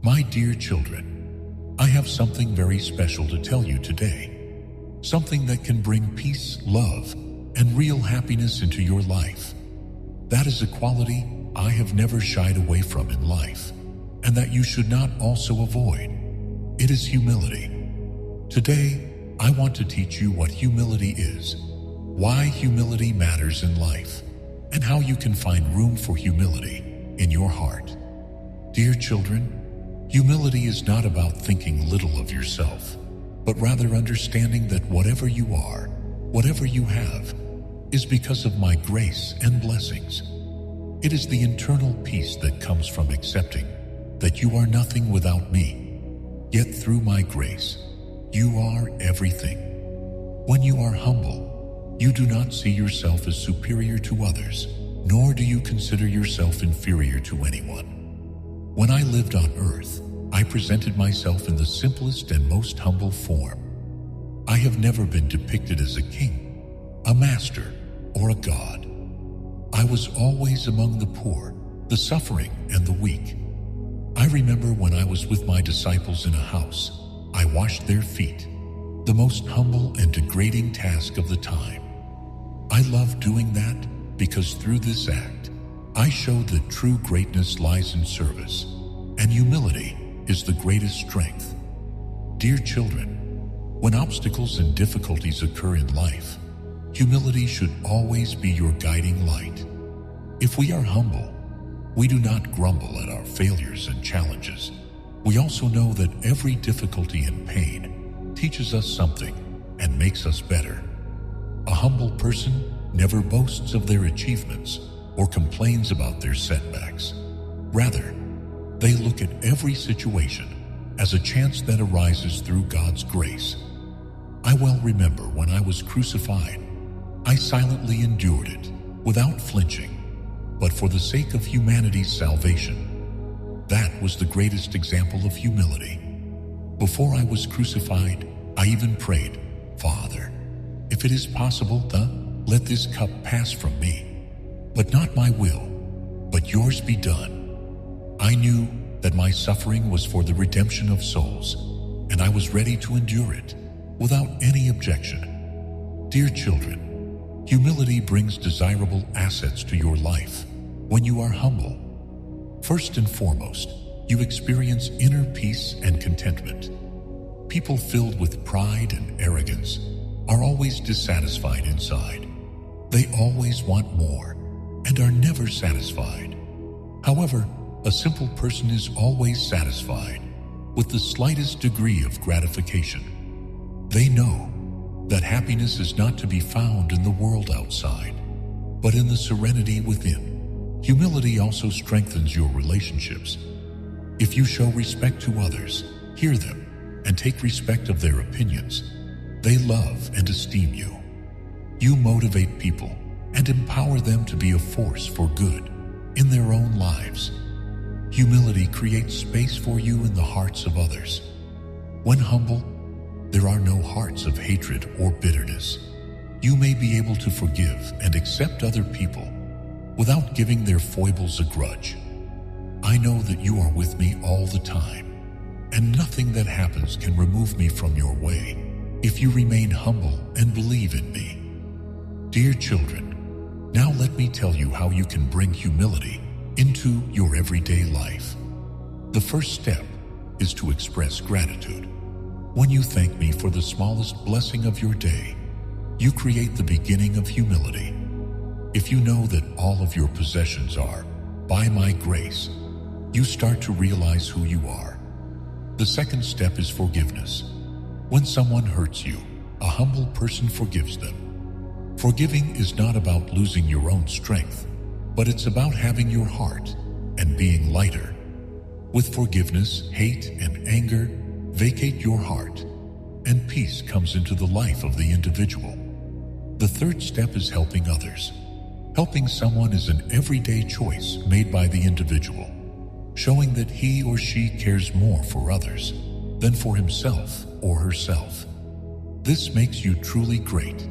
My dear children, I have something very special to tell you today. Something that can bring peace, love, and real happiness into your life. That is a quality I have never shied away from in life, and that you should not also avoid. It is humility. Today, I want to teach you what humility is, why humility matters in life, and how you can find room for humility in your heart. Dear children, humility is not about thinking little of yourself, but rather understanding that whatever you are, whatever you have, is because of my grace and blessings. It is the internal peace that comes from accepting that you are nothing without me, yet through my grace, you are everything. When you are humble, you do not see yourself as superior to others, nor do you consider yourself inferior to anyone. When I lived on earth, I presented myself in the simplest and most humble form. I have never been depicted as a king, a master, or a god. I was always among the poor, the suffering, and the weak. I remember when I was with my disciples in a house, I washed their feet, the most humble and degrading task of the time. I loved doing that because through this act, I showed that true greatness lies in service, and humility is the greatest strength. Dear children, when obstacles and difficulties occur in life, humility should always be your guiding light. If we are humble, we do not grumble at our failures and challenges. We also know that every difficulty and pain teaches us something and makes us better. A humble person never boasts of their achievements or complains about their setbacks. Rather, they look at every situation as a chance that arises through God's grace. I well remember when I was crucified, I silently endured it without flinching, but for the sake of humanity's salvation. That was the greatest example of humility. Before I was crucified, I even prayed, "Father, if it is possible, let this cup pass from me. But not my will, but yours be done." I knew that my suffering was for the redemption of souls, and I was ready to endure it without any objection. Dear children, humility brings desirable assets to your life when you are humble. First and foremost, you experience inner peace and contentment. People filled with pride and arrogance are always dissatisfied inside. They always want more and are never satisfied. However, a simple person is always satisfied with the slightest degree of gratification. They know that happiness is not to be found in the world outside, but in the serenity within. Humility also strengthens your relationships. If you show respect to others, hear them, and take respect of their opinions, they love and esteem you. You motivate people and empower them to be a force for good in their own lives. Humility creates space for you in the hearts of others. When humble, there are no hearts of hatred or bitterness. You may be able to forgive and accept other people without giving their foibles a grudge. I know that you are with me all the time, and nothing that happens can remove me from your way if you remain humble and believe in me. Dear children, now let me tell you how you can bring humility into your everyday life. The first step is to express gratitude. When you thank me for the smallest blessing of your day, you create the beginning of humility. If you know that all of your possessions are by my grace, you start to realize who you are. The second step is forgiveness. When someone hurts you, a humble person forgives them. Forgiving is not about losing your own strength, but it's about having your heart and being lighter. With forgiveness, hate and anger vacate your heart, and peace comes into the life of the individual. The third step is helping others. Helping someone is an everyday choice made by the individual, showing that he or she cares more for others than for himself or herself. This makes you truly great.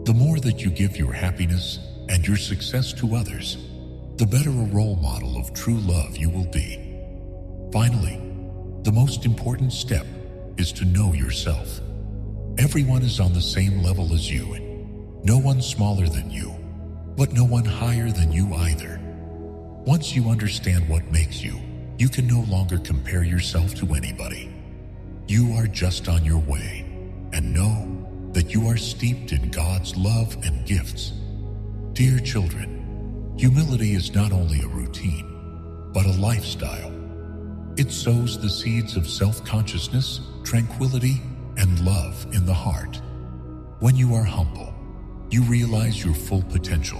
The more that you give your happiness and your success to others, the better a role model of true love you will be. Finally, The most important step is to know yourself. Everyone is on the same level as you. No one smaller than you, but no one higher than you either. Once you understand what makes you, you can no longer compare yourself to anybody. You are just on your way, and know that you are steeped in God's love and gifts. Dear children, humility is not only a routine, but a lifestyle. It sows the seeds of self-consciousness, tranquility, and love in the heart. When you are humble, you realize your full potential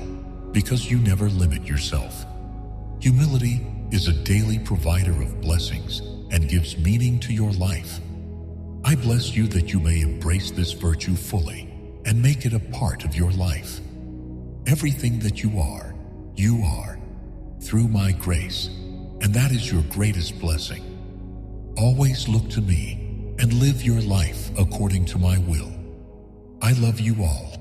because you never limit yourself. Humility is a daily provider of blessings and gives meaning to your life. I bless you that you may embrace this virtue fully and make it a part of your life. Everything that you are through my grace, and that is your greatest blessing. Always look to me and live your life according to my will. I love you all.